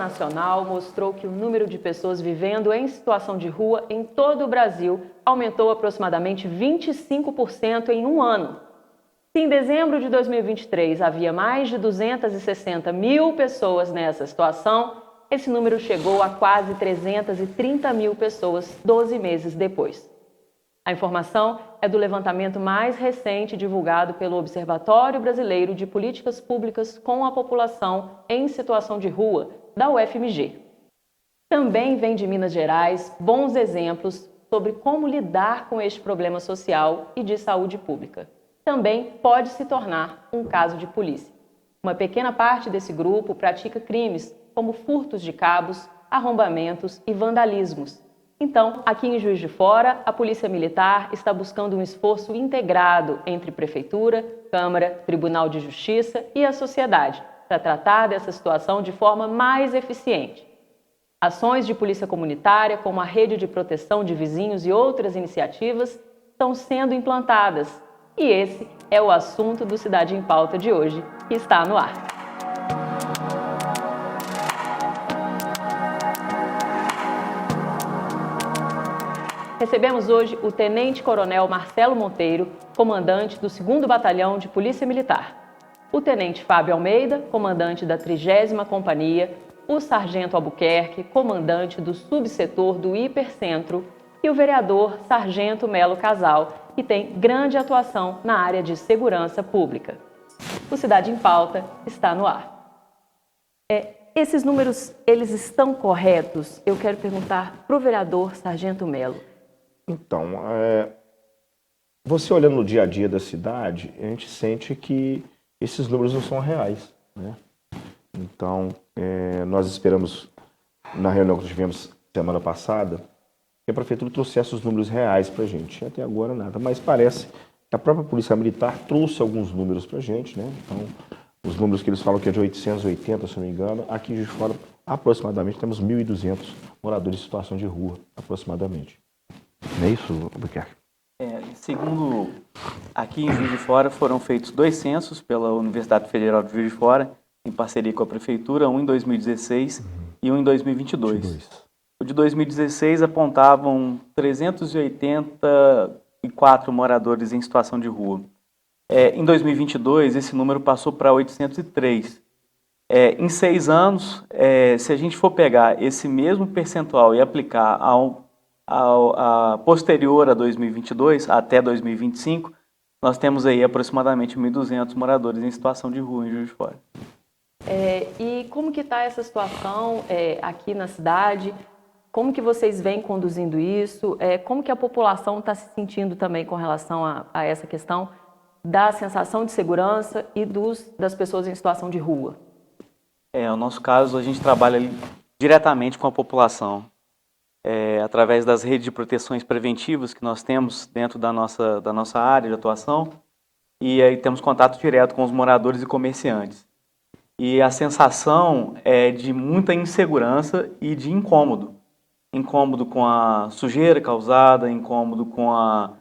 nacional mostrou que o número de pessoas vivendo em situação de rua em todo o Brasil aumentou aproximadamente 25% em um ano. Se em dezembro de 2023 havia mais de 260 mil pessoas nessa situação, esse número chegou a quase 330 mil pessoas 12 meses depois. A informação é do levantamento mais recente divulgado pelo Observatório Brasileiro de Políticas Públicas com a População em Situação de Rua, da UFMG. Também vem de Minas Gerais bons exemplos sobre como lidar com este problema social e de saúde pública. Também pode se tornar um caso de polícia. Uma pequena parte desse grupo pratica crimes como furtos de cabos, arrombamentos e vandalismos. Então, aqui em Juiz de Fora, a Polícia Militar está buscando um esforço integrado entre Prefeitura, Câmara, Tribunal de Justiça e a sociedade para tratar dessa situação de forma mais eficiente. Ações de polícia comunitária, como a Rede de Proteção de Vizinhos e outras iniciativas, estão sendo implantadas. E esse é o assunto do Cidade em Pauta de hoje, que está no ar. Recebemos hoje o Tenente-Coronel Marcelo Monteiro, comandante do 2º Batalhão de Polícia Militar. O Tenente Fábio Almeida, comandante da 30ª Companhia, o Sargento Albuquerque, comandante do subsetor do Hipercentro, e o vereador Sargento Melo Casal, que tem grande atuação na área de segurança pública. O Cidade em Pauta está no ar. Esses números, eles estão corretos? Eu quero perguntar para o vereador Sargento Melo. Então, você olhando no dia a dia da cidade, a gente sente que esses números não são reais, né? Então, nós esperamos, na reunião que tivemos semana passada, que a Prefeitura trouxesse os números reais para a gente. Até agora nada, mas parece que a própria Polícia Militar trouxe alguns números para a gente, né? Então, os números que eles falam que é de 880, se não me engano, aqui em Juiz de Fora, aproximadamente, temos 1.200 moradores em situação de rua, aproximadamente. Não é isso, Albuquerque? Segundo, aqui em Juiz de Fora foram feitos 2 censos pela Universidade Federal de Juiz de Fora, em parceria com a Prefeitura, um em 2016 e um em 2022. O de 2016 apontavam 384 moradores em situação de rua. Em 2022, esse número passou para 803. Em 6 anos, se a gente for pegar esse mesmo percentual e aplicar a posterior a 2022, até 2025, nós temos aí aproximadamente 1.200 moradores em situação de rua em Juiz de Fora. E como que está essa situação aqui na cidade? Como que vocês vêm conduzindo isso? Como que a população está se sentindo também com relação a essa questão da sensação de segurança e das pessoas em situação de rua? No nosso caso, a gente trabalha diretamente com a população, através das redes de proteções preventivas que nós temos dentro da nossa área de atuação, e aí temos contato direto com os moradores e comerciantes. E a sensação é de muita insegurança e de incômodo. Incômodo com a sujeira causada, incômodo com a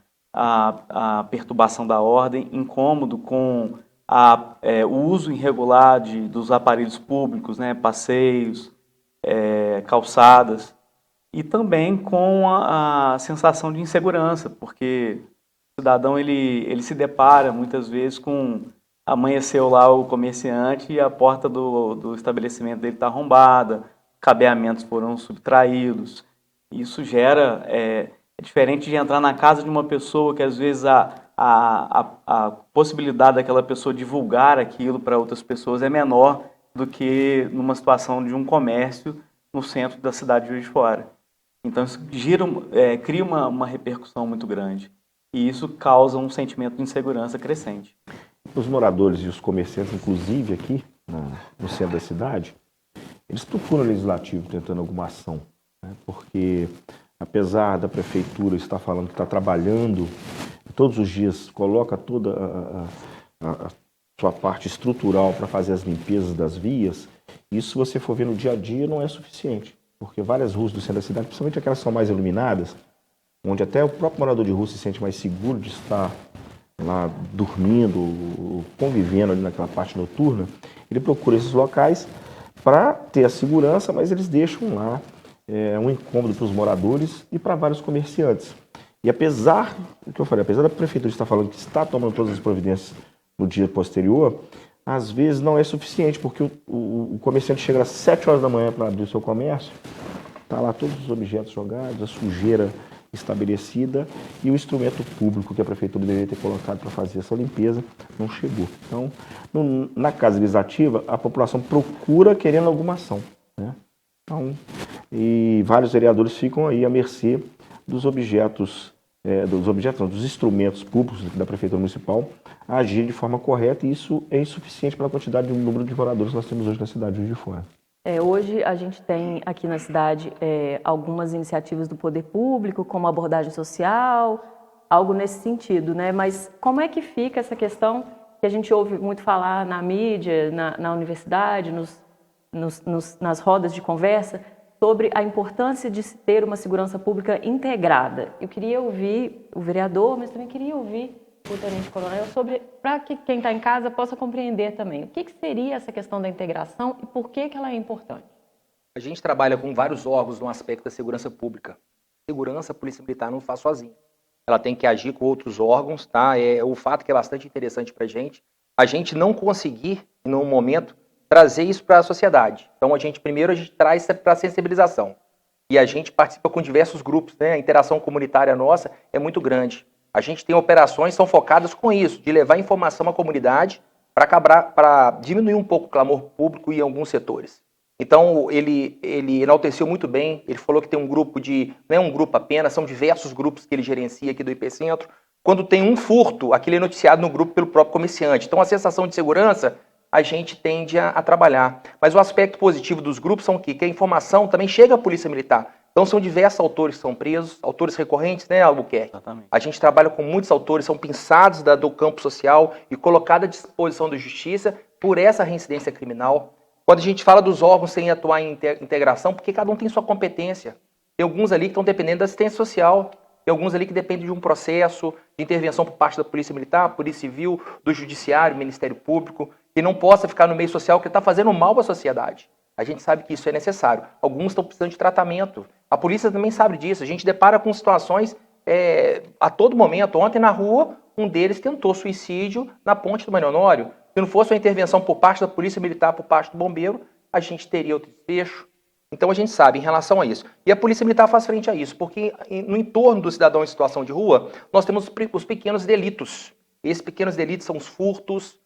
perturbação da ordem, incômodo com o uso irregular dos aparelhos públicos, né, passeios, calçadas, e também com a sensação de insegurança, porque o cidadão ele se depara muitas vezes com amanheceu lá o comerciante e a porta do estabelecimento dele está arrombada, cabeamentos foram subtraídos. Isso gera, diferente de entrar na casa de uma pessoa que às vezes a possibilidade daquela pessoa divulgar aquilo para outras pessoas é menor do que numa situação de um comércio no centro da cidade de Juiz de Fora. Então isso cria uma repercussão muito grande e isso causa um sentimento de insegurança crescente. Os moradores e os comerciantes, inclusive aqui no centro da cidade, eles procuram o Legislativo tentando alguma ação, né? Porque apesar da Prefeitura estar falando que está trabalhando todos os dias, coloca toda a sua parte estrutural para fazer as limpezas das vias, isso, se você for ver no dia a dia, não é suficiente. Porque várias ruas do centro da cidade, principalmente aquelas que são mais iluminadas, onde até o próprio morador de rua se sente mais seguro de estar lá dormindo, convivendo ali naquela parte noturna, ele procura esses locais para ter a segurança, mas eles deixam lá um incômodo para os moradores e para vários comerciantes. E apesar do que eu falei, apesar da prefeitura estar falando que está tomando todas as providências no dia posterior, às vezes não é suficiente, porque o comerciante chega às 7 horas da manhã para abrir o seu comércio, está lá todos os objetos jogados, a sujeira estabelecida e o instrumento público que a prefeitura deveria ter colocado para fazer essa limpeza não chegou. Então, na Casa Legislativa, a população procura querendo alguma ação, né? Então, e vários vereadores ficam aí à mercê dos dos instrumentos públicos da Prefeitura Municipal a agir de forma correta, e isso é insuficiente pela quantidade de número de moradores que nós temos hoje na cidade de Juiz de Fora. Hoje a gente tem aqui na cidade algumas iniciativas do poder público, como abordagem social, algo nesse sentido, né? Mas como é que fica essa questão que a gente ouve muito falar na mídia, na universidade, nas rodas de conversa, sobre a importância de se ter uma segurança pública integrada? Eu queria ouvir o vereador, mas também queria ouvir o tenente-coronel para que quem está em casa possa compreender também. O que seria essa questão da integração e por que ela é importante? A gente trabalha com vários órgãos no aspecto da segurança pública. Segurança, a Polícia Militar não faz sozinha. Ela tem que agir com outros órgãos, tá? O fato que é bastante interessante para a gente não conseguir, em um momento, trazer isso para a sociedade. Então, primeiro a gente traz para a sensibilização. E a gente participa com diversos grupos, né? A interação comunitária nossa é muito grande. A gente tem operações que são focadas com isso, de levar informação à comunidade para diminuir um pouco o clamor público em alguns setores. Então, ele enalteceu muito bem, ele falou que tem um grupo não é um grupo apenas, são diversos grupos que ele gerencia aqui do IPCentro. Quando tem um furto, aquilo é noticiado no grupo pelo próprio comerciante. Então, a sensação de segurança, a gente tende a trabalhar. Mas o aspecto positivo dos grupos são que a informação também chega à Polícia Militar. Então, são diversos autores que são presos, autores recorrentes, né, Albuquerque? Exatamente. A gente trabalha com muitos autores, são pinçados do campo social e colocados à disposição da justiça por essa reincidência criminal. Quando a gente fala dos órgãos sem atuar em integração, porque cada um tem sua competência. Tem alguns ali que estão dependendo da assistência social, tem alguns ali que dependem de um processo de intervenção por parte da Polícia Militar, Polícia Civil, do Judiciário, Ministério Público, que não possa ficar no meio social que está fazendo mal para a sociedade. A gente sabe que isso é necessário. Alguns estão precisando de tratamento. A polícia também sabe disso. A gente depara com situações a todo momento. Ontem na rua, um deles tentou suicídio na ponte do Maria Honório. Se não fosse uma intervenção por parte da Polícia Militar, por parte do bombeiro, a gente teria outro desfecho. Então a gente sabe em relação a isso. E a Polícia Militar faz frente a isso, porque no entorno do cidadão em situação de rua, nós temos os pequenos delitos. Esses pequenos delitos são os furtos,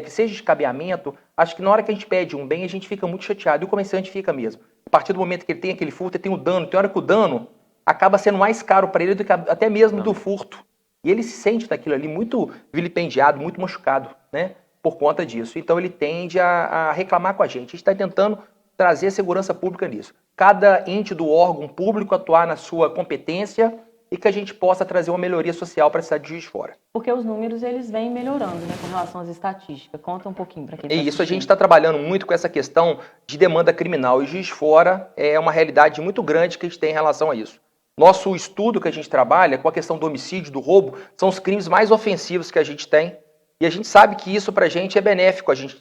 que seja de cabeamento. Acho que na hora que a gente pede um bem, a gente fica muito chateado, e o comerciante fica mesmo. A partir do momento que ele tem aquele furto, ele tem o dano. Tem hora que o dano acaba sendo mais caro para ele do que até mesmo do furto. E ele se sente daquilo ali muito vilipendiado, muito machucado, né, por conta disso. Então ele tende a reclamar com a gente. A gente está tentando trazer segurança pública nisso. Cada ente do órgão público atuar na sua competência e que a gente possa trazer uma melhoria social para a cidade de Juiz de Fora. Porque os números eles vêm melhorando, né, com relação às estatísticas. Conta um pouquinho para quem está assistindo. A gente está trabalhando muito com essa questão de demanda criminal, e Juiz de Fora é uma realidade muito grande que a gente tem em relação a isso. Nosso estudo que a gente trabalha com a questão do homicídio, do roubo, são os crimes mais ofensivos que a gente tem, e a gente sabe que isso para a gente é benéfico, a gente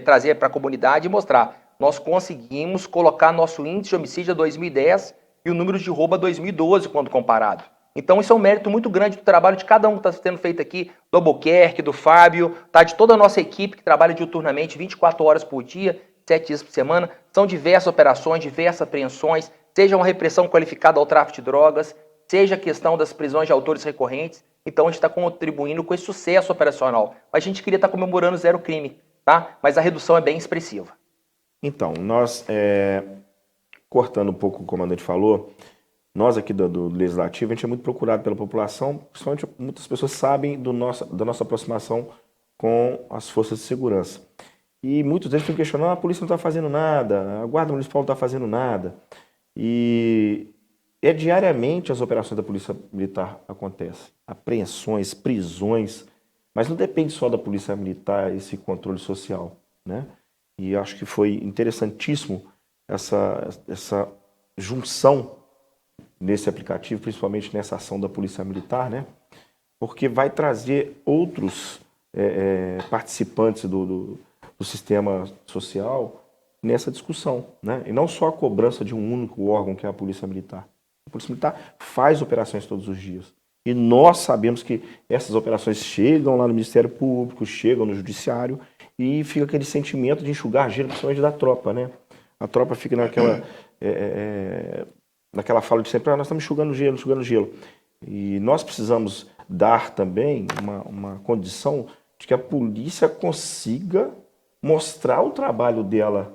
trazer para a comunidade e mostrar. Nós conseguimos colocar nosso índice de homicídio a 2010 e o número de roubo a 2012, quando comparado. Então isso é um mérito muito grande do trabalho de cada um que está sendo feito aqui, do Albuquerque, do Fábio, tá, de toda a nossa equipe que trabalha diuturnamente, 24 horas por dia, 7 dias por semana. São diversas operações, diversas apreensões, seja uma repressão qualificada ao tráfico de drogas, seja a questão das prisões de autores recorrentes. Então a gente está contribuindo com esse sucesso operacional. Mas a gente queria estar comemorando zero crime, tá? Mas a redução é bem expressiva. Então, nós, cortando um pouco o que o comandante falou, nós aqui do Legislativo, a gente é muito procurado pela população, principalmente muitas pessoas sabem da nossa aproximação com as forças de segurança. E muitos deles ficam questionando, a polícia não está fazendo nada, a Guarda Municipal não está fazendo nada. E diariamente as operações da Polícia Militar acontecem. Apreensões, prisões, mas não depende só da Polícia Militar esse controle social, né? E acho que foi interessantíssimo essa junção nesse aplicativo, principalmente nessa ação da Polícia Militar, né? Porque vai trazer outros participantes do sistema social nessa discussão, né? E não só a cobrança de um único órgão, que é a Polícia Militar. A Polícia Militar faz operações todos os dias. E nós sabemos que essas operações chegam lá no Ministério Público, chegam no Judiciário, e fica aquele sentimento de enxugar gelo, principalmente da tropa, né? A tropa fica naquela fala de sempre, nós estamos enxugando gelo. E nós precisamos dar também uma condição de que a polícia consiga mostrar o trabalho dela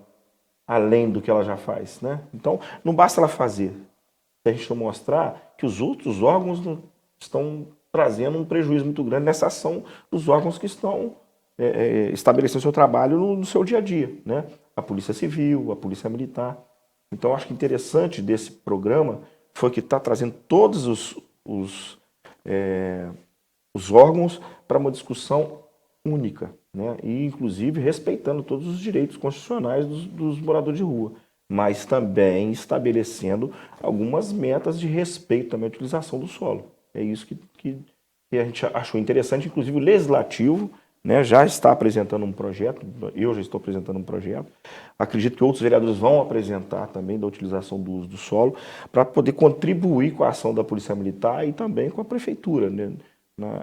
além do que ela já faz, né? Então, não basta ela fazer. Se a gente não mostrar que os outros órgãos estão trazendo um prejuízo muito grande nessa ação dos órgãos que estão estabelecendo seu trabalho no seu dia a dia, né? A Polícia Civil, a Polícia Militar. Então, acho que interessante desse programa foi que está trazendo todos os órgãos para uma discussão única, né? E, inclusive, respeitando todos os direitos constitucionais dos moradores de rua, mas também estabelecendo algumas metas de respeito também à utilização do solo. É isso que a gente achou interessante, inclusive o Legislativo, né, já está apresentando um projeto, eu já estou apresentando um projeto, acredito que outros vereadores vão apresentar também da utilização do uso do solo, para poder contribuir com a ação da Polícia Militar e também com a Prefeitura, né,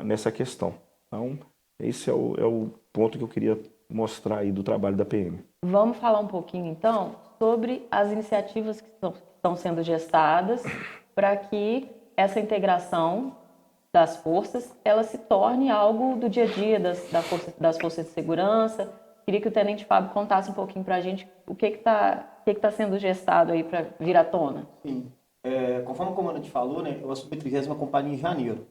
nessa questão. Então, esse é o ponto que eu queria mostrar aí do trabalho da PM. Vamos falar um pouquinho, então, sobre as iniciativas que estão sendo gestadas para que essa integração das forças, ela se torne algo do dia a dia das forças de segurança. Queria que o Tenente Fábio contasse um pouquinho para a gente o que está sendo gestado aí para vir à tona. Sim. Conforme o comandante falou, né, eu assumi a 30ª companhia em janeiro.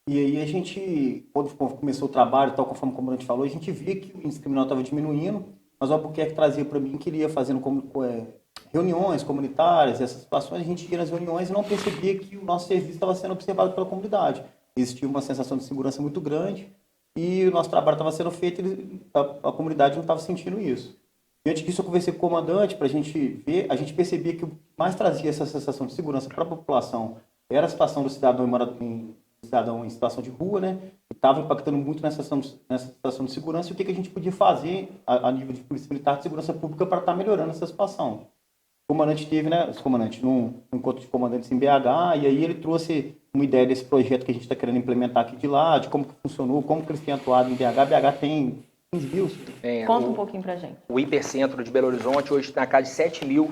E aí a gente, quando começou o trabalho, tal, conforme o comandante falou, a gente via que o índice criminal estava diminuindo, mas o Albuquerque trazia para mim que ele ia fazendo reuniões comunitárias, essas situações, a gente ia nas reuniões e não percebia que o nosso serviço estava sendo observado pela comunidade. Existia uma sensação de segurança muito grande e o nosso trabalho estava sendo feito e a comunidade não estava sentindo isso. Diante disso, eu conversei com o comandante para a gente ver, a gente percebia que o que mais trazia essa sensação de segurança para a população era a situação do cidadão em situação de rua, né? Que estava impactando muito nessa situação de segurança e o que a gente podia fazer a nível de Polícia Militar de Segurança Pública para estar melhorando essa situação. O comandante teve, né, num encontro de comandantes em BH, e aí ele trouxe uma ideia desse projeto que a gente está querendo implementar aqui de lá, de como que funcionou, como que eles têm atuado em BH. BH tem 15 mil. Conta um pouquinho pra gente. O hipercentro de Belo Horizonte hoje está na casa de 7 mil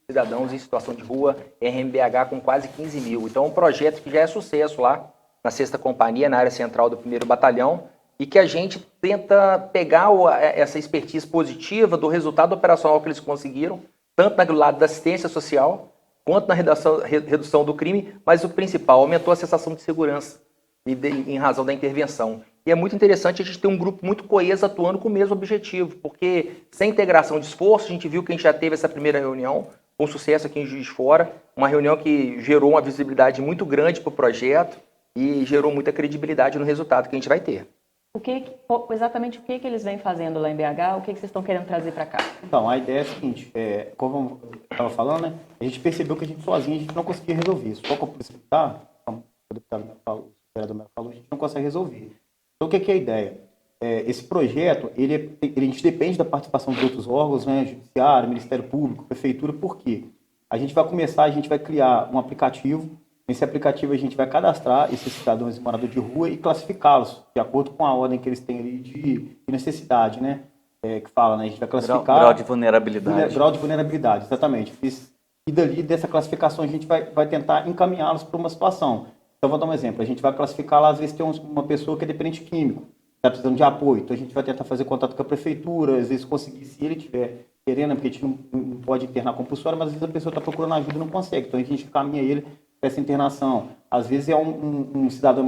cidadãos em situação de rua, RMBH com quase 15 mil. Então é um projeto que já é sucesso lá na 6ª Companhia, na área central do 1º Batalhão, e que a gente tenta pegar essa expertise positiva do resultado operacional que eles conseguiram, tanto no lado da assistência social, quanto na redução do crime, mas o principal, aumentou a sensação de segurança em razão da intervenção. E é muito interessante a gente ter um grupo muito coeso atuando com o mesmo objetivo, porque sem integração de esforço, a gente viu que a gente já teve essa primeira reunião, com sucesso aqui em Juiz de Fora, uma reunião que gerou uma visibilidade muito grande para o projeto e gerou muita credibilidade no resultado que a gente vai ter. Exatamente o que eles vêm fazendo lá em BH, o que vocês estão querendo trazer para cá? Então, a ideia é a seguinte, como eu estava falando, né, a gente percebeu que a gente sozinho a gente não conseguia resolver isso. Só com a Polícia Militar, como o deputado falou, o vereador Melo falou, a gente não consegue resolver. Então, o que é a ideia? Esse projeto, a gente depende da participação de outros órgãos, né, Judiciário, Ministério Público, Prefeitura, por quê? A gente vai criar um aplicativo. Nesse aplicativo a gente vai cadastrar esses cidadãos e moradores de rua e classificá-los de acordo com a ordem que eles têm ali de necessidade, né? Que fala, né? A gente vai classificar... Grau de vulnerabilidade. Grau de vulnerabilidade, exatamente. E dali, dessa classificação, a gente vai tentar encaminhá-los para uma situação. Então, vou dar um exemplo. A gente vai classificar lá, às vezes tem uma pessoa que é dependente químico, está precisando de apoio. Então, a gente vai tentar fazer contato com a prefeitura, às vezes conseguir, se ele estiver querendo, porque a gente não pode internar compulsório, mas às vezes a pessoa está procurando ajuda e não consegue. Então, a gente encaminha ele essa internação. Às vezes é um cidadão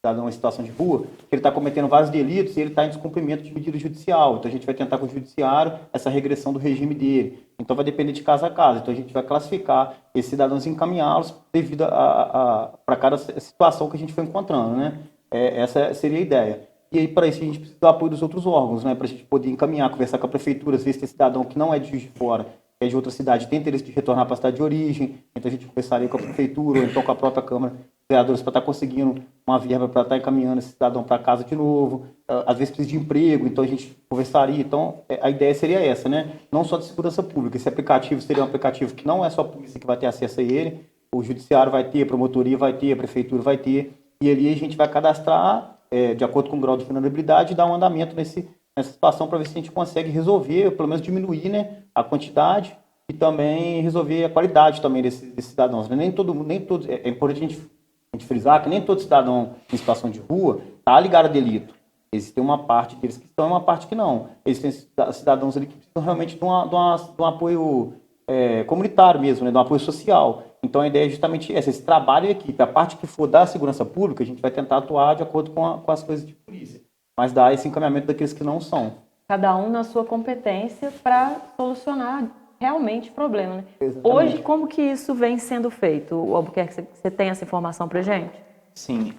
cidadão em situação de rua, que ele está cometendo vários delitos e ele está em descumprimento de medida judicial. Então a gente vai tentar com o judiciário essa regressão do regime dele. Então vai depender de caso a caso. Então a gente vai classificar esses cidadãos e encaminhá-los devido para cada situação que a gente for encontrando, né? Essa seria a ideia. E aí, para isso, a gente precisa do apoio dos outros órgãos, né? Para a gente poder encaminhar, conversar com a prefeitura, às vezes tem cidadão que não é de Juiz de Fora, de outra cidade, tem interesse de retornar para a cidade de origem, então a gente conversaria com a prefeitura, ou então com a própria Câmara vereadores para estar conseguindo uma verba para estar encaminhando esse cidadão para casa de novo, às vezes precisa de emprego, então a gente conversaria. Então, a ideia seria essa, né? Não só de segurança pública. Esse aplicativo seria um aplicativo que não é só a polícia que vai ter acesso a ele, o judiciário vai ter, a promotoria vai ter, a prefeitura vai ter, e ali a gente vai cadastrar, de acordo com o grau de vulnerabilidade, e dar um andamento nessa situação para ver se a gente consegue resolver, pelo menos diminuir, né, a quantidade e também resolver a qualidade também desses cidadãos. Nem todo, é importante a gente frisar que nem todo cidadão em situação de rua está ligado a delito. Existe uma parte deles que estão e uma parte que não. Existem cidadãos ali que precisam realmente de um apoio comunitário mesmo, né, de um apoio social. Então a ideia é justamente essa, esse trabalho em equipe. A parte que for da segurança pública, a gente vai tentar atuar de acordo com as coisas de polícia, mas dar esse encaminhamento daqueles que não são. Cada um na sua competência para solucionar realmente o problema, né? Exatamente. Hoje, como que isso vem sendo feito? O Albuquerque, você tem essa informação para gente? Sim,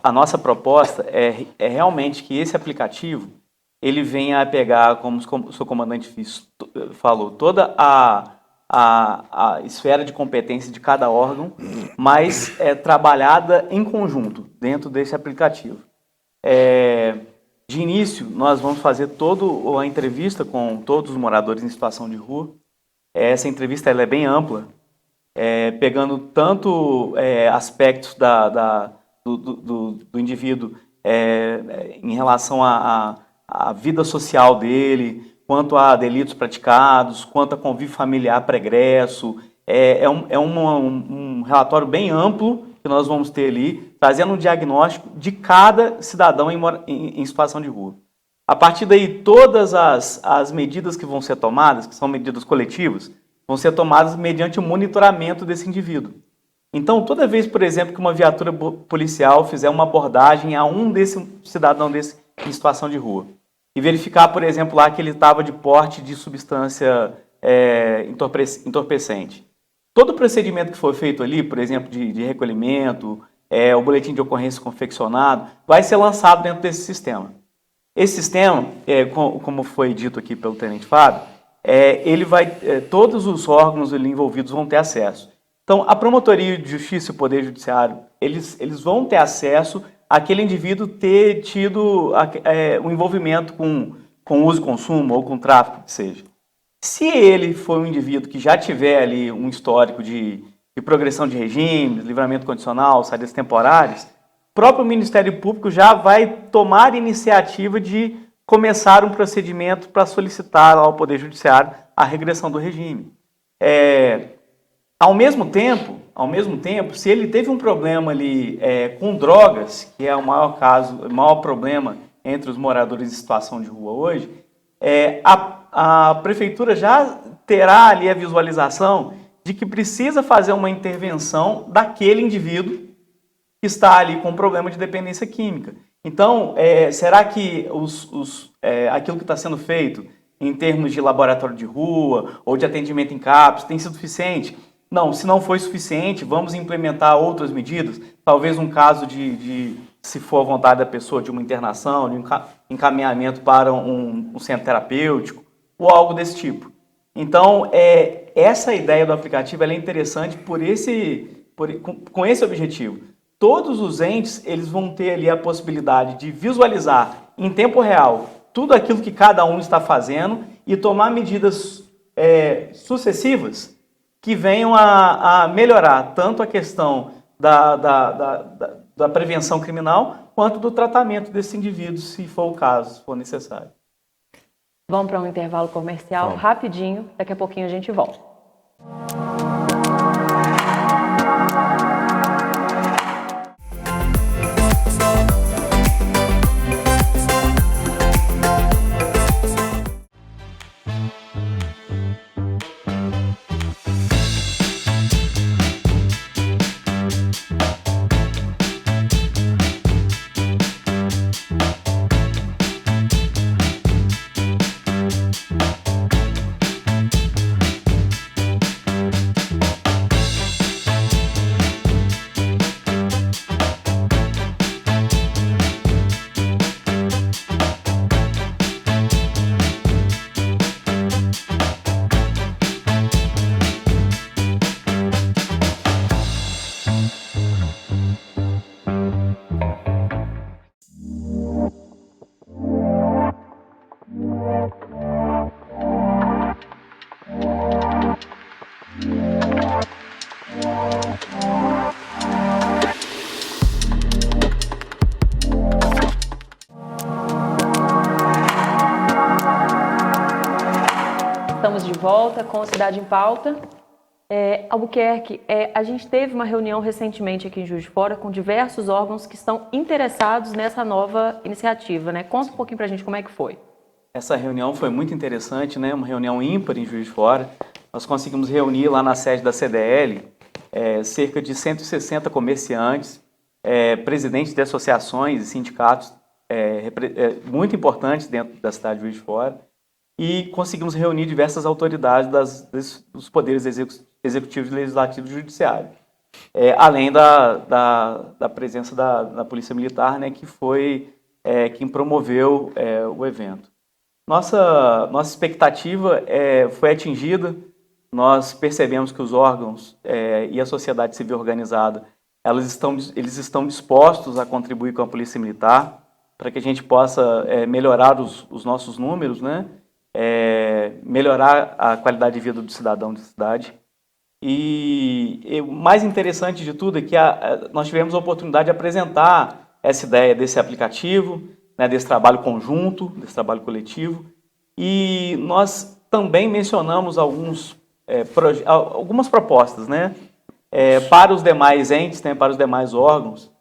a nossa proposta é realmente que esse aplicativo ele venha a pegar, como o seu comandante falou, toda a esfera de competência de cada órgão, mas trabalhada em conjunto dentro desse aplicativo. De início, nós vamos fazer toda a entrevista com todos os moradores em situação de rua. Essa entrevista ela é bem ampla, pegando tanto aspectos do indivíduo em relação à vida social dele, quanto a delitos praticados, quanto a convívio familiar pregresso. Um relatório bem amplo que nós vamos ter ali, trazendo um diagnóstico de cada cidadão em situação de rua. A partir daí, todas as medidas que vão ser tomadas, que são medidas coletivas, vão ser tomadas mediante o monitoramento desse indivíduo. Então, toda vez, por exemplo, que uma viatura policial fizer uma abordagem a um desse cidadão em situação de rua, e verificar, por exemplo, lá que ele estava de porte de substância entorpecente. Todo o procedimento que foi feito ali, por exemplo, de recolhimento, o boletim de ocorrência confeccionado, vai ser lançado dentro desse sistema. Esse sistema, como foi dito aqui pelo Tenente Fábio, todos os órgãos ali envolvidos vão ter acesso. Então, a Promotoria de Justiça e o Poder Judiciário, eles vão ter acesso àquele indivíduo ter tido um envolvimento com uso e consumo ou com tráfico, que seja. Se ele for um indivíduo que já tiver ali um histórico de progressão de regimes, livramento condicional, saídas temporárias, o próprio Ministério Público já vai tomar iniciativa de começar um procedimento para solicitar ao Poder Judiciário a regressão do regime. Ao mesmo tempo, se ele teve um problema ali com drogas, que é o maior problema entre os moradores em situação de rua hoje, a prefeitura já terá ali a visualização de que precisa fazer uma intervenção daquele indivíduo que está ali com problema de dependência química. Então, será que aquilo que está sendo feito em termos de laboratório de rua ou de atendimento em CAPS tem sido suficiente? Não, se não foi suficiente, vamos implementar outras medidas, talvez um caso se for a vontade da pessoa, de uma internação, de um encaminhamento para um centro terapêutico, ou algo desse tipo. Então, essa ideia do aplicativo ela é interessante com esse objetivo. Todos os entes eles vão ter ali a possibilidade de visualizar em tempo real tudo aquilo que cada um está fazendo e tomar medidas sucessivas que venham a melhorar tanto a questão da prevenção criminal quanto do tratamento desses indivíduos, se for o caso, se for necessário. Vamos para um intervalo comercial rapidinho, daqui a pouquinho a gente volta. volta com Cidade em Pauta. Albuquerque, a gente teve uma reunião recentemente aqui em Juiz de Fora com diversos órgãos que estão interessados nessa nova iniciativa, né? Conta um pouquinho pra gente como é que foi. Essa reunião foi muito interessante, né? Uma reunião ímpar em Juiz de Fora. Nós conseguimos reunir lá na sede da CDL cerca de 160 comerciantes, presidentes de associações e sindicatos muito importantes dentro da cidade de Juiz de Fora, e conseguimos reunir diversas autoridades dos poderes executivo, legislativo e judiciário, além da presença da Polícia Militar, né, que foi quem promoveu o evento. Nossa expectativa foi atingida. Nós percebemos que os órgãos e a sociedade civil organizada eles estão dispostos a contribuir com a Polícia Militar para que a gente possa melhorar os nossos números, né? Melhorar a qualidade de vida do cidadão da cidade. E o mais interessante de tudo é que nós tivemos a oportunidade de apresentar essa ideia desse aplicativo, né, desse trabalho conjunto, desse trabalho coletivo, e nós também mencionamos algumas propostas, né, para os demais entes, né, para os demais órgãos,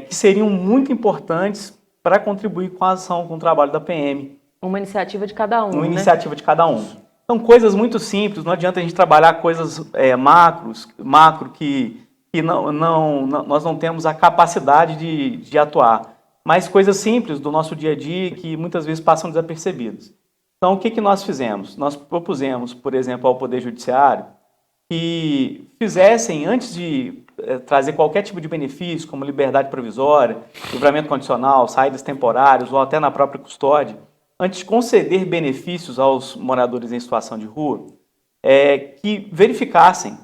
que seriam muito importantes para contribuir com a ação, com o trabalho da PM. Uma iniciativa de cada um, Uma né? iniciativa de cada um. São coisas muito simples, não adianta a gente trabalhar coisas macro que nós não temos a capacidade de atuar, mas coisas simples do nosso dia a dia que muitas vezes passam desapercebidas. Então, o que nós fizemos? Nós propusemos, por exemplo, ao Poder Judiciário que fizessem, antes de trazer qualquer tipo de benefício, como liberdade provisória, livramento condicional, saídas temporárias ou até na própria custódia, antes de conceder benefícios aos moradores em situação de rua, que verificassem,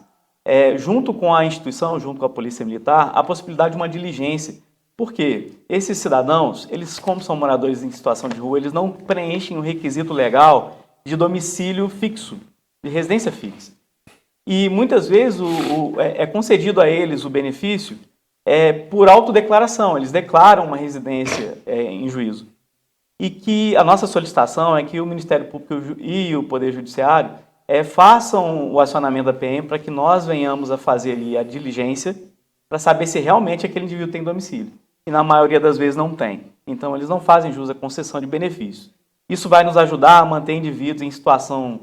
junto com a instituição, junto com a Polícia Militar, a possibilidade de uma diligência. Porque esses cidadãos, eles, como são moradores em situação de rua, eles não preenchem o requisito legal de domicílio fixo, de residência fixa. E muitas vezes é concedido a eles o benefício por autodeclaração, eles declaram uma residência em juízo. E que a nossa solicitação é que o Ministério Público e o Poder Judiciário façam o acionamento da PM para que nós venhamos a fazer ali a diligência para saber se realmente aquele indivíduo tem domicílio. E na maioria das vezes não tem. Então eles não fazem jus à concessão de benefícios. Isso vai nos ajudar a manter indivíduos em situação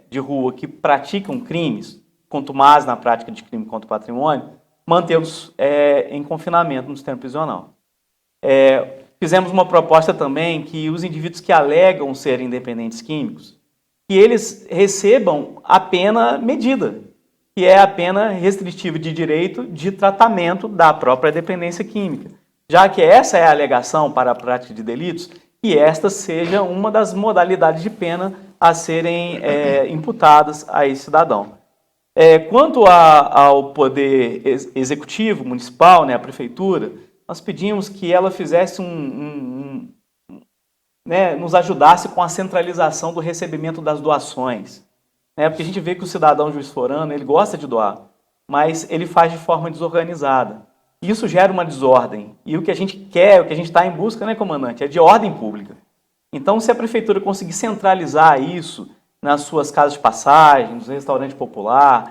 de rua que praticam crimes, contumazes na prática de crime contra o patrimônio, mantê-los em confinamento no sistema prisional. Fizemos uma proposta também que os indivíduos que alegam serem dependentes químicos, que eles recebam a pena medida, que é a pena restritiva de direito de tratamento da própria dependência química, já que essa é a alegação para a prática de delitos, que esta seja uma das modalidades de pena a serem imputadas a esse cidadão. Quanto ao poder executivo municipal, né, a prefeitura, nós pedimos que ela fizesse nos ajudasse com a centralização do recebimento das doações. Porque a gente vê que o cidadão juiz-forano, ele gosta de doar, mas ele faz de forma desorganizada. Isso gera uma desordem. E o que a gente quer, o que a gente está em busca, né, comandante, é de ordem pública. Então, se a prefeitura conseguir centralizar isso nas suas casas de passagem, nos restaurantes populares,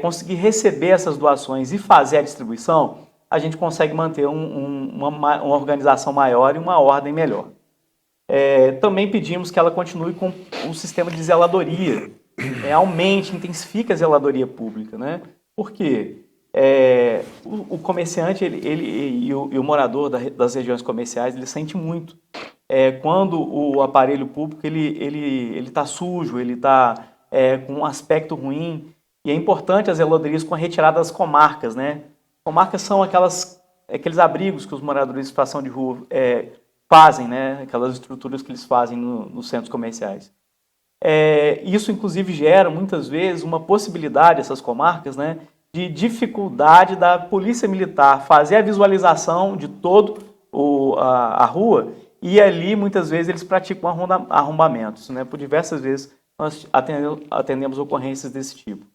conseguir receber essas doações e fazer a distribuição, a gente consegue manter uma organização maior e uma ordem melhor. Também pedimos que ela continue com o sistema de zeladoria, aumente, intensifique a zeladoria pública, né? Porque o comerciante e o morador das regiões comerciais, ele sente muito quando o aparelho público ele está sujo, ele está com um aspecto ruim, e é importante as zeladorias com a retirada das comarcas, né? Comarcas são aqueles abrigos que os moradores em situação de rua fazem, né? Aquelas estruturas que eles fazem nos centros comerciais. Isso, inclusive, gera, muitas vezes, uma possibilidade, essas comarcas, né, de dificuldade da Polícia Militar fazer a visualização de toda a rua, e ali, muitas vezes, eles praticam arrombamentos. Né? Por diversas vezes, nós atendemos ocorrências desse tipo.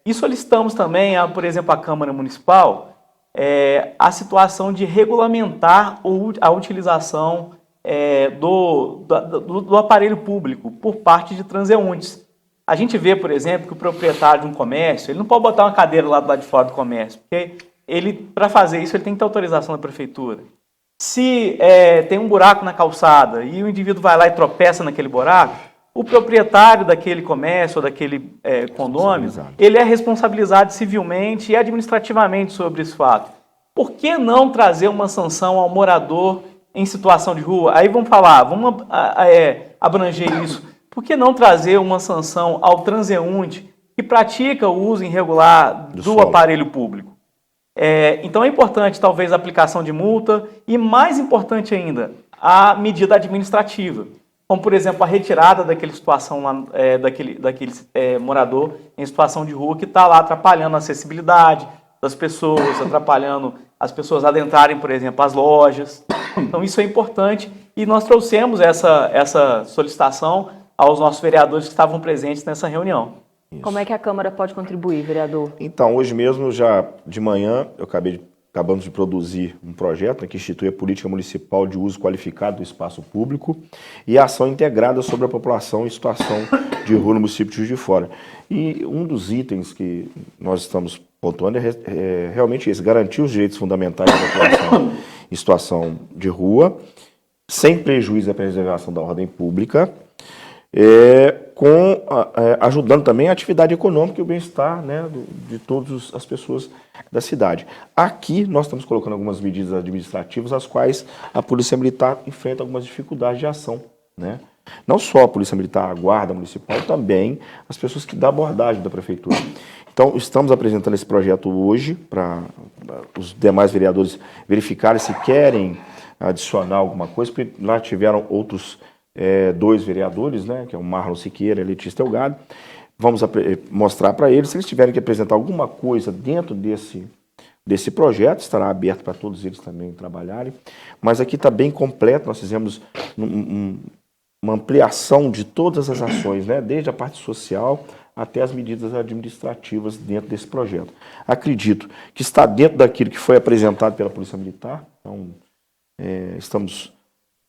E solicitamos também, por exemplo, à Câmara Municipal, a situação de regulamentar a utilização do aparelho público por parte de transeuntes. A gente vê, por exemplo, que o proprietário de um comércio, ele não pode botar uma cadeira lá do lado de fora do comércio, porque para fazer isso, ele tem que ter autorização da prefeitura. Se tem um buraco na calçada e o indivíduo vai lá e tropeça naquele buraco, o proprietário daquele comércio ou daquele condomínio, ele é responsabilizado civilmente e administrativamente sobre esse fato. Por que não trazer uma sanção ao morador em situação de rua? Aí vamos abranger isso. Por que não trazer uma sanção ao transeunte que pratica o uso irregular do aparelho público? Então é importante, talvez, a aplicação de multa e, mais importante ainda, a medida administrativa. Como, por exemplo, a retirada daquele morador em situação de rua que está lá atrapalhando a acessibilidade das pessoas, atrapalhando as pessoas adentrarem, por exemplo, as lojas. Então isso é importante e nós trouxemos essa solicitação aos nossos vereadores que estavam presentes nessa reunião. Isso. Como é que a Câmara pode contribuir, vereador? Então, hoje mesmo, já de manhã, acabamos de produzir um projeto que institui a política municipal de uso qualificado do espaço público e a ação integrada sobre a população em situação de rua no município de Juiz de Fora. E um dos itens que nós estamos pontuando é realmente esse, garantir os direitos fundamentais da população em situação de rua, sem prejuízo à preservação da ordem pública, ajudando também a atividade econômica e o bem-estar, né, de todas as pessoas da cidade. Aqui nós estamos colocando algumas medidas administrativas, as quais a Polícia Militar enfrenta algumas dificuldades de ação, né? Não só a Polícia Militar, a Guarda Municipal, também as pessoas que dão abordagem da Prefeitura. Então, estamos apresentando esse projeto hoje para os demais vereadores verificarem se querem adicionar alguma coisa, porque lá tiveram outros 2 vereadores, né, que é o Marlon Siqueira e a Letícia Delgado. Vamos mostrar para eles, se eles tiverem que apresentar alguma coisa dentro desse projeto, estará aberto para todos eles também trabalharem. Mas aqui está bem completo, nós fizemos uma ampliação de todas as ações, né, desde a parte social até as medidas administrativas dentro desse projeto. Acredito que está dentro daquilo que foi apresentado pela Polícia Militar, então estamos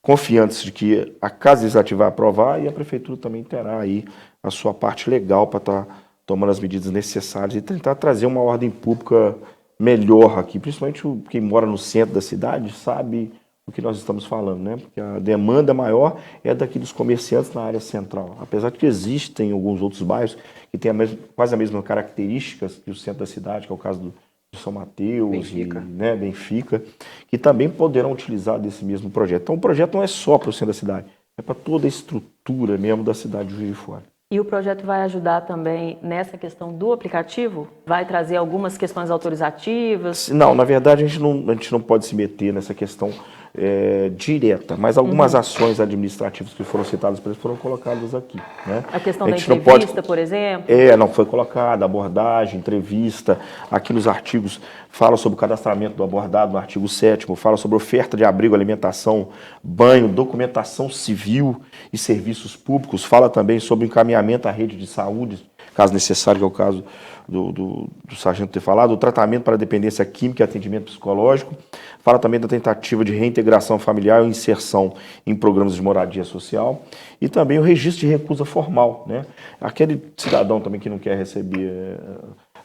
confiantes de que a Casa Legislativa vai aprovar e a Prefeitura também terá aí a sua parte legal para estar tomando as medidas necessárias e tentar trazer uma ordem pública melhor aqui, principalmente quem mora no centro da cidade sabe o que nós estamos falando, né? Porque a demanda maior é daqueles comerciantes na área central, apesar de que existem alguns outros bairros que têm quase as mesmas características que o centro da cidade, que é o caso do São Mateus, Benfica. Benfica, que também poderão utilizar desse mesmo projeto. Então o projeto não é só para o centro da cidade, é para toda a estrutura mesmo da cidade de Juiz de Fora. E o projeto vai ajudar também nessa questão do aplicativo? Vai trazer algumas questões autorizativas? Não, na verdade a gente não pode se meter nessa questão direta, mas algumas ações administrativas que foram citadas por eles foram colocadas aqui, né? A questão da entrevista, por exemplo? Não foi colocada, abordagem, entrevista, aqui nos artigos fala sobre o cadastramento do abordado, no artigo 7º, fala sobre oferta de abrigo, alimentação, banho, documentação civil e serviços públicos, fala também sobre encaminhamento à rede de saúde, caso necessário, que é o caso do sargento ter falado, o tratamento para dependência química e atendimento psicológico, fala também da tentativa de reintegração familiar ou inserção em programas de moradia social e também o registro de recusa formal, né? Aquele cidadão também que não quer receber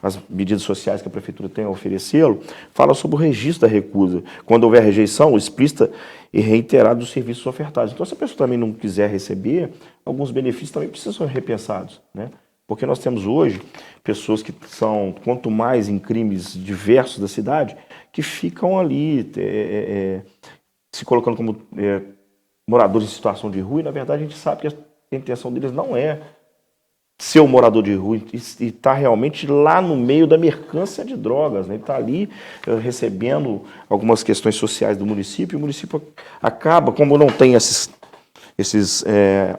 as medidas sociais que a Prefeitura tem a oferecê-lo, fala sobre o registro da recusa, quando houver rejeição explícita e reiterada dos serviços ofertados. Então, se a pessoa também não quiser receber, alguns benefícios também precisam ser repensados, né? Porque nós temos hoje pessoas que são, quanto mais em crimes diversos da cidade, que ficam ali se colocando como moradores em situação de rua, e na verdade a gente sabe que a intenção deles não é ser um morador de rua e está realmente lá no meio da mercância de drogas, né? Ele está ali recebendo algumas questões sociais do município, e o município acaba, como não tem esses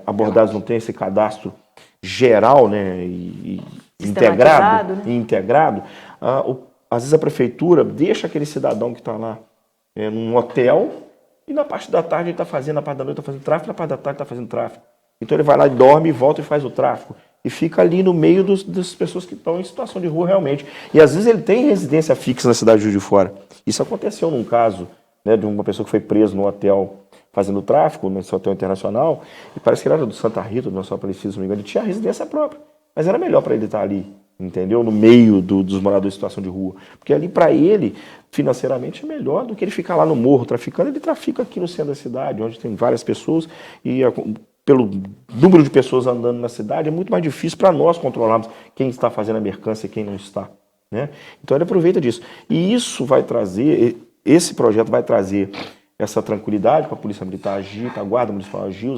abordados, não tem esse cadastro geral, né, e integrado, às vezes a prefeitura deixa aquele cidadão que está lá num hotel e na parte da tarde ele está fazendo, na parte da noite está fazendo tráfico, na parte da tarde está fazendo tráfico. Então ele vai lá e dorme, e volta e faz o tráfico. E fica ali no meio das pessoas que estão em situação de rua realmente. E às vezes ele tem residência fixa na cidade de Juiz de Fora. Isso aconteceu num caso, né, de uma pessoa que foi presa no hotel fazendo tráfico nesse hotel internacional, e parece que ele era do Santa Rita, do nosso Aparecido, se não me engano, ele tinha residência própria. Mas era melhor para ele estar ali, entendeu? No meio dos moradores em situação de rua. Porque ali, para ele, financeiramente, é melhor do que ele ficar lá no morro traficando. Ele trafica aqui no centro da cidade, onde tem várias pessoas, e pelo número de pessoas andando na cidade, é muito mais difícil para nós controlarmos quem está fazendo a mercância e quem não está, né? Então ele aproveita disso. E isso vai trazer, esse projeto vai trazer essa tranquilidade para a Polícia Militar agir, para a Guarda Municipal agir,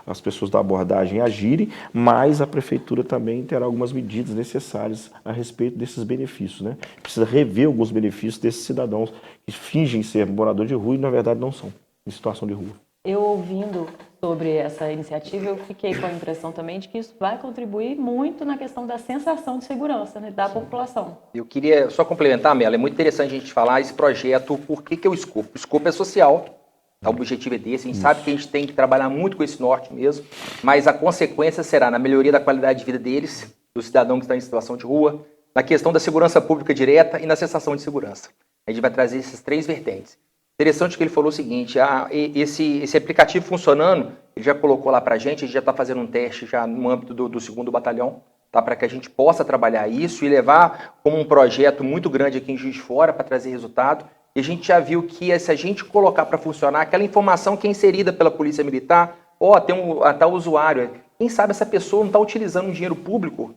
as pessoas da abordagem agirem, mas a Prefeitura também terá algumas medidas necessárias a respeito desses benefícios, né? Precisa rever alguns benefícios desses cidadãos que fingem ser morador de rua e, na verdade, não são, em situação de rua. Eu, ouvindo sobre essa iniciativa, eu fiquei com a impressão também de que isso vai contribuir muito na questão da sensação de segurança, né, da população. Eu queria só complementar, Mela, é muito interessante a gente falar esse projeto, por que é o escopo? O escopo é social, tá? O objetivo é desse, a gente sabe que a gente tem que trabalhar muito com esse norte mesmo, mas a consequência será na melhoria da qualidade de vida deles, do cidadão que está em situação de rua, na questão da segurança pública direta e na sensação de segurança. A gente vai trazer esses 3 vertentes. Interessante que ele falou o seguinte, esse aplicativo funcionando, ele já colocou lá pra gente já está fazendo um teste já no âmbito do 2º Batalhão, tá? Para que a gente possa trabalhar isso e levar como um projeto muito grande aqui em Juiz de Fora para trazer resultado. E a gente já viu que se a gente colocar para funcionar, aquela informação que é inserida pela Polícia Militar, tem um tal usuário, quem sabe essa pessoa não está utilizando um dinheiro público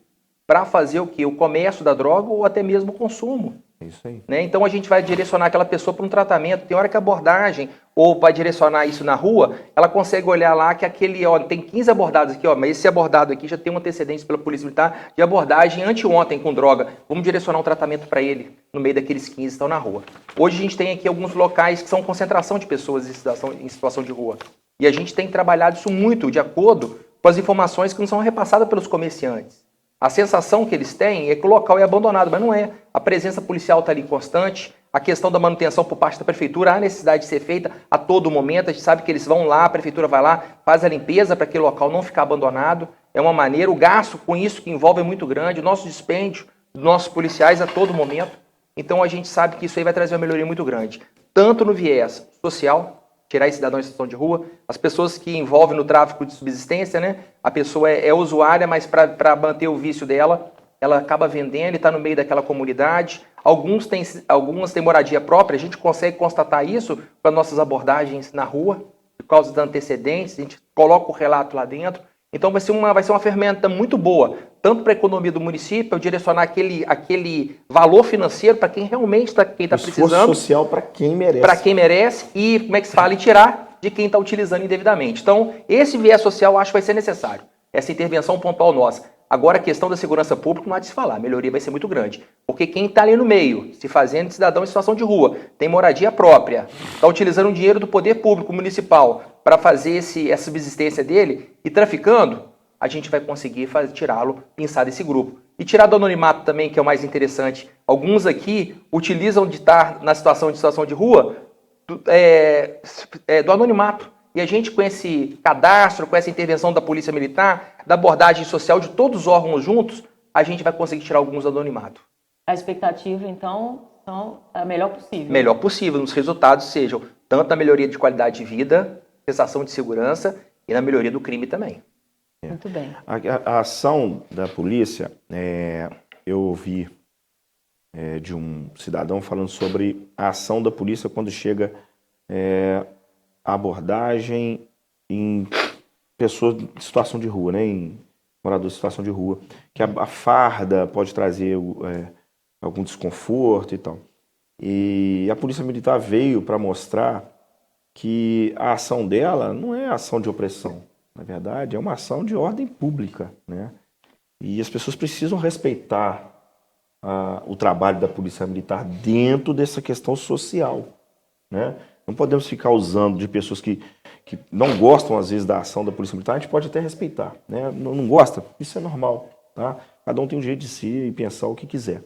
para fazer o quê? O comércio da droga ou até mesmo o consumo. Isso aí. Né? Então a gente vai direcionar aquela pessoa para um tratamento. Tem hora que a abordagem, ou vai direcionar isso na rua, ela consegue olhar lá que aquele, tem 15 abordados aqui, mas esse abordado aqui já tem uma antecedência pela Polícia Militar de abordagem anteontem com droga. Vamos direcionar um tratamento para ele no meio daqueles 15 que estão na rua. Hoje a gente tem aqui alguns locais que são concentração de pessoas em situação de rua. E a gente tem trabalhado isso muito de acordo com as informações que não são repassadas pelos comerciantes. A sensação que eles têm é que o local é abandonado, mas não é. A presença policial está ali constante, a questão da manutenção por parte da prefeitura, há necessidade de ser feita a todo momento, a gente sabe que eles vão lá, a prefeitura vai lá, faz a limpeza para aquele local não ficar abandonado, é uma maneira, o gasto com isso que envolve é muito grande, o nosso dispêndio dos nossos policiais a todo momento, então a gente sabe que isso aí vai trazer uma melhoria muito grande, tanto no viés social, tirar esse cidadão em situação de rua, as pessoas que envolvem no tráfico de subsistência, né? A pessoa é usuária, mas para manter o vício dela, ela acaba vendendo e está no meio daquela comunidade. Algumas têm moradia própria, a gente consegue constatar isso com as nossas abordagens na rua, por causa dos antecedentes, a gente coloca o relato lá dentro. Então vai ser uma ferramenta muito boa, tanto para a economia do município, eu direcionar aquele valor financeiro para quem realmente está precisando. Esforço social para quem merece. Para quem merece e, como é que se fala, e tirar de quem está utilizando indevidamente. Então, esse viés social eu acho que vai ser necessário, essa intervenção pontual nossa. Agora, a questão da segurança pública não há de se falar, a melhoria vai ser muito grande. Porque quem está ali no meio, se fazendo de cidadão em situação de rua, tem moradia própria, está utilizando o dinheiro do poder público municipal para fazer essa subsistência dele e traficando, a gente vai conseguir tirá-lo, pensar desse grupo. E tirar do anonimato também, que é o mais interessante. Alguns aqui utilizam de estar na situação de rua do anonimato. E a gente, com esse cadastro, com essa intervenção da Polícia Militar, da abordagem social de todos os órgãos juntos, a gente vai conseguir tirar alguns do anonimato. A expectativa, então, é a melhor possível. Melhor possível, nos resultados sejam tanto na melhoria de qualidade de vida, sensação de segurança e na melhoria do crime também. Muito bem. A ação da polícia, eu ouvi de um cidadão falando sobre a ação da polícia quando chega a abordagem em pessoas em situação de rua, né, em moradores em situação de rua, que a farda pode trazer algum desconforto e tal. E a Polícia Militar veio para mostrar que a ação dela não é ação de opressão. Na verdade, é uma ação de ordem pública, né? E as pessoas precisam respeitar o trabalho da Polícia Militar dentro dessa questão social, né? Não podemos ficar usando de pessoas que não gostam, às vezes, da ação da Polícia Militar. A gente pode até respeitar, né? Não gosta, isso é normal, tá? Cada um tem um jeito de ser e pensar o que quiser.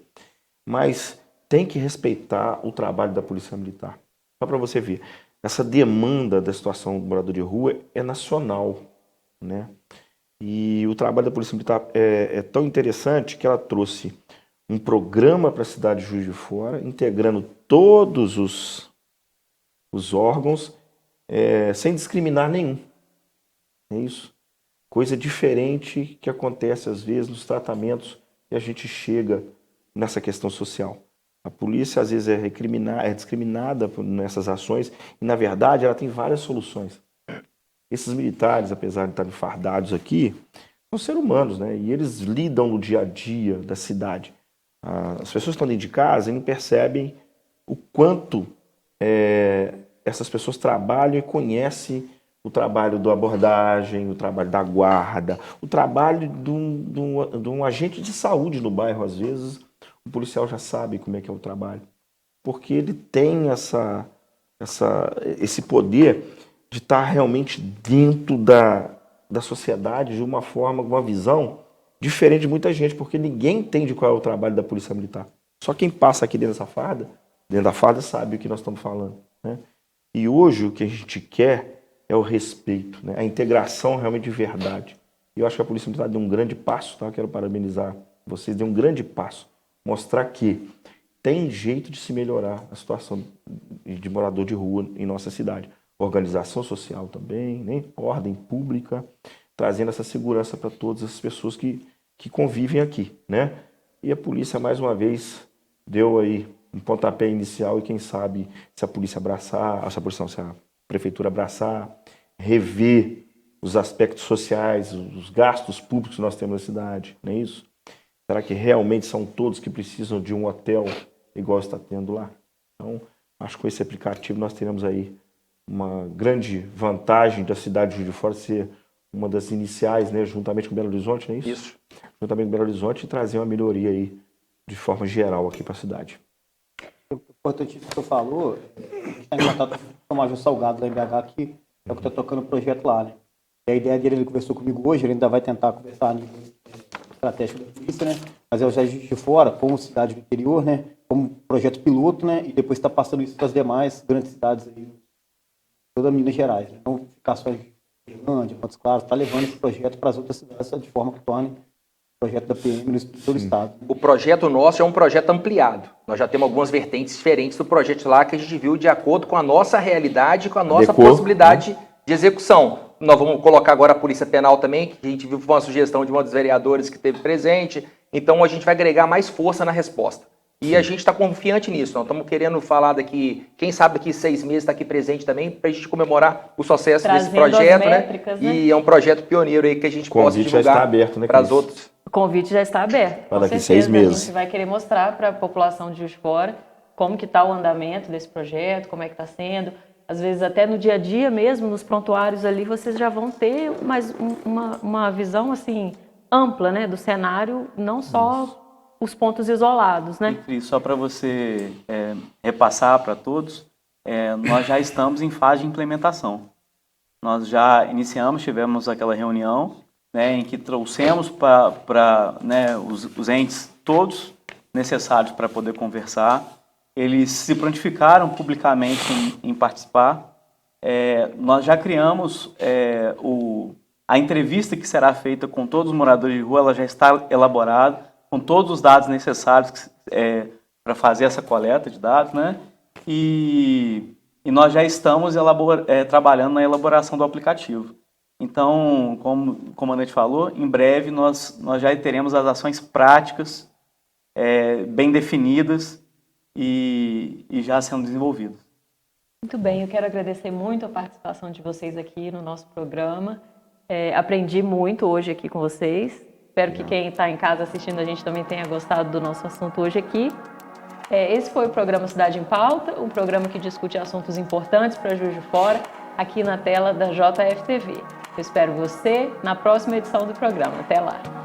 Mas tem que respeitar o trabalho da Polícia Militar. Só para você ver, essa demanda da situação do morador de rua é nacional, né? E o trabalho da Polícia Militar é tão interessante que ela trouxe um programa para a cidade de Juiz de Fora, integrando todos os órgãos sem discriminar nenhum. É isso. Coisa diferente que acontece às vezes nos tratamentos que a gente chega nessa questão social. A polícia às vezes é discriminada nessas ações e na verdade ela tem várias soluções. Esses militares, apesar de estarem fardados aqui, são seres humanos, né? E eles lidam no dia a dia da cidade. As pessoas que estão dentro de casa e não percebem o quanto essas pessoas trabalham e conhecem o trabalho da abordagem, o trabalho da guarda, o trabalho de um agente de saúde no bairro. Às vezes, o policial já sabe como é que é o trabalho, porque ele tem esse poder de estar realmente dentro da sociedade de uma forma, uma visão diferente de muita gente, porque ninguém entende qual é o trabalho da Polícia Militar. Só quem passa aqui dentro da farda, sabe o que nós estamos falando, né? E hoje o que a gente quer é o respeito, né? A integração realmente de verdade. E eu acho que a Polícia Militar deu um grande passo, tá? Eu quero parabenizar vocês, deu um grande passo. Mostrar que tem jeito de se melhorar a situação de morador de rua em nossa cidade. Organização social também, né? Ordem pública, trazendo essa segurança para todas as pessoas que convivem aqui, né? E a polícia, mais uma vez, deu aí um pontapé inicial e quem sabe se a polícia abraçar, se a prefeitura abraçar, rever os aspectos sociais, os gastos públicos que nós temos na cidade, não é isso? Será que realmente são todos que precisam de um hotel igual está tendo lá? Então, acho que com esse aplicativo nós teremos aí uma grande vantagem da cidade de Juiz de Fora ser uma das iniciais, né, juntamente com Belo Horizonte, não é isso? Isso. Juntamente com Belo Horizonte e trazer uma melhoria aí de forma geral aqui para a cidade. Importante isso que você falou, a gente está em contato com o Major Salgado da MBH, que é o que está tocando o projeto lá, né? E a ideia dele, ele conversou comigo hoje, ele ainda vai tentar conversar a nível estratégico da polícia, né? Mas é o Juiz de Fora, como cidade do interior, né? Como projeto piloto, né? E depois está passando isso para as demais grandes cidades aí, toda Minas Gerais, né? Então, ficar só em Irlândia, Montes Claros, está levando esse projeto para as outras cidades de forma que torne o projeto da PM no todo o estado. O projeto nosso é um projeto ampliado. Nós já temos algumas vertentes diferentes do projeto lá que a gente viu de acordo com a nossa realidade, com a nossa possibilidade de execução. Nós vamos colocar agora a Polícia Penal também, que a gente viu uma sugestão de uma dos vereadores que esteve presente. Então a gente vai agregar mais força na resposta. E a gente está confiante nisso. Nós estamos querendo falar daqui, quem sabe daqui 6 meses está aqui presente também, para a gente comemorar o sucesso desse projeto, métricas, né? E é um projeto pioneiro aí que a gente possa divulgar já está aberto, né, para as outras. O convite já está aberto. Para daqui 6 meses. A gente vai querer mostrar para a população de Juiz de Fora como que está o andamento desse projeto, como é que está sendo. Às vezes até no dia a dia mesmo, nos prontuários ali, vocês já vão ter mais uma visão assim ampla, né, do cenário, não só os pontos isolados, né? E só para você repassar para todos, nós já estamos em fase de implementação. Nós já iniciamos, tivemos aquela reunião, né, em que trouxemos para né, os entes todos necessários para poder conversar. Eles se prontificaram publicamente em participar. Nós já criamos a entrevista que será feita com todos os moradores de rua, ela já está elaborada, com todos os dados necessários para fazer essa coleta de dados, né? E nós já estamos trabalhando na elaboração do aplicativo. Então, como o comandante falou, em breve nós já teremos as ações práticas bem definidas e já sendo desenvolvidas. Muito bem, eu quero agradecer muito a participação de vocês aqui no nosso programa. Aprendi muito hoje aqui com vocês. Espero que quem está em casa assistindo a gente também tenha gostado do nosso assunto hoje aqui. Esse foi o programa Cidade em Pauta, um programa que discute assuntos importantes para Juiz de Fora, aqui na tela da JFTV. Eu espero você na próxima edição do programa. Até lá!